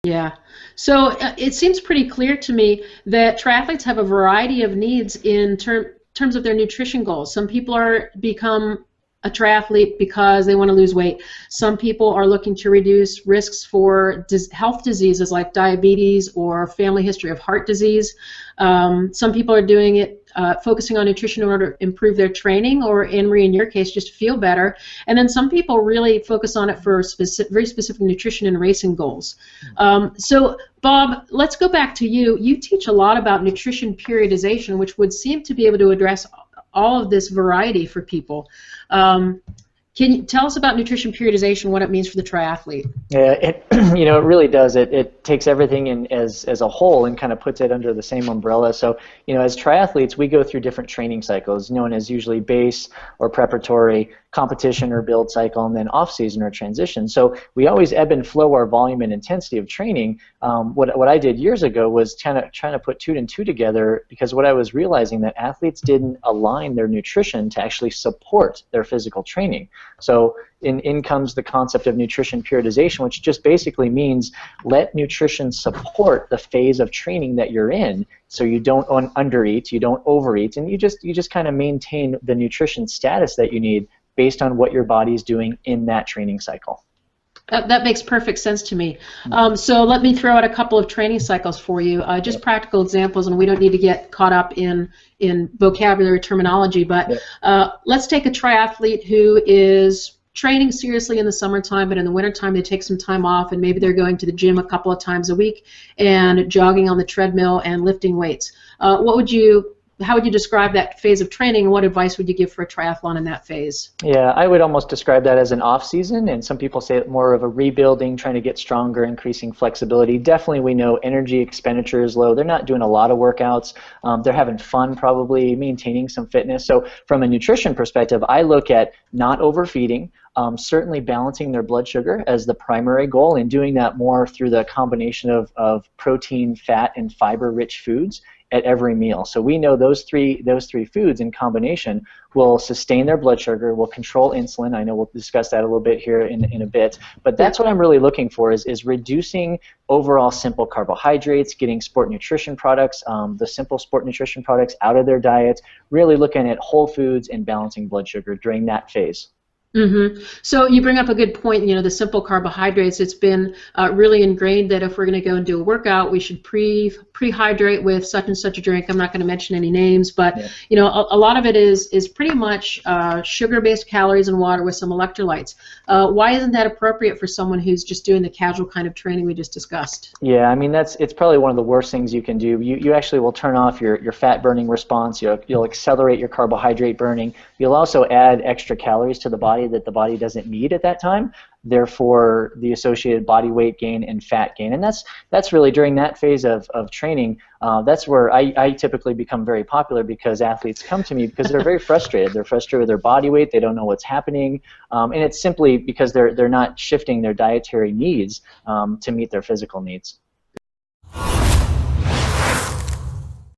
Yeah. So it seems pretty clear to me that triathletes have a variety of needs in terms of their nutrition goals. Some people are become a triathlete because they want to lose weight. Some people are looking to reduce risks for health diseases like diabetes or family history of heart disease. Some people are doing it focusing on nutrition in order to improve their training, or in your case, just feel better. And then some people really focus on it for very specific nutrition and racing goals. So, Bob, let's go back to you. You teach a lot about nutrition periodization, which would seem to be able to address all of this variety for people. Can you tell us about nutrition periodization, what it means for the triathlete? Yeah, it it really does. It takes everything in as a whole and kind of puts it under the same umbrella. So as triathletes, we go through different training cycles, known as usually base or preparatory, competition or build cycle, and then off-season or transition. So we always ebb and flow our volume and intensity of training. What I did years ago was kind of trying to put two and two together, because what I was realizing that athletes didn't align their nutrition to actually support their physical training. So in comes the concept of nutrition periodization, which just basically means let nutrition support the phase of training that you're in, so you don't undereat, you don't overeat, and you just kind of maintain the nutrition status that you need based on what your body's doing in that training cycle. That makes perfect sense to me. So let me throw out a couple of training cycles for you, just practical examples, and we don't need to get caught up in vocabulary terminology, but let's take a triathlete who is training seriously in the summertime, but in the wintertime they take some time off, and maybe they're going to the gym a couple of times a week and jogging on the treadmill and lifting weights. How would you describe that phase of training, and what advice would you give for a triathlon in that phase? Yeah, I would almost describe that as an off-season, and some people say it more of a rebuilding, trying to get stronger, increasing flexibility. Definitely we know energy expenditure is low. They're not doing a lot of workouts. They're having fun, probably maintaining some fitness. So from a nutrition perspective, I look at not overfeeding, certainly balancing their blood sugar as the primary goal, and doing that more through the combination of protein, fat, and fiber-rich foods at every meal. So we know those three foods in combination will sustain their blood sugar, will control insulin. I know we'll discuss that a little bit here in a bit, but that's what I'm really looking for, is reducing overall simple carbohydrates, getting sport nutrition products, the simple sport nutrition products out of their diets, really looking at whole foods and balancing blood sugar during that phase. Mm-hmm. So you bring up a good point, the simple carbohydrates. It's been really ingrained that if we're going to go and do a workout, we should prehydrate with such and such a drink. I'm not going to mention any names, but a lot of it is pretty much sugar-based calories and water with some electrolytes. Why isn't that appropriate for someone who's just doing the casual kind of training we just discussed? Yeah, I mean it's probably one of the worst things you can do. You actually will turn off your fat burning response. You'll accelerate your carbohydrate burning. You'll also add extra calories to the body that the body doesn't need at that time, therefore the associated body weight gain and fat gain. And that's really during that phase of training, that's where I typically become very popular, because athletes come to me because they're very frustrated. They're frustrated with their body weight, they don't know what's happening, and it's simply because they're not shifting their dietary needs to meet their physical needs.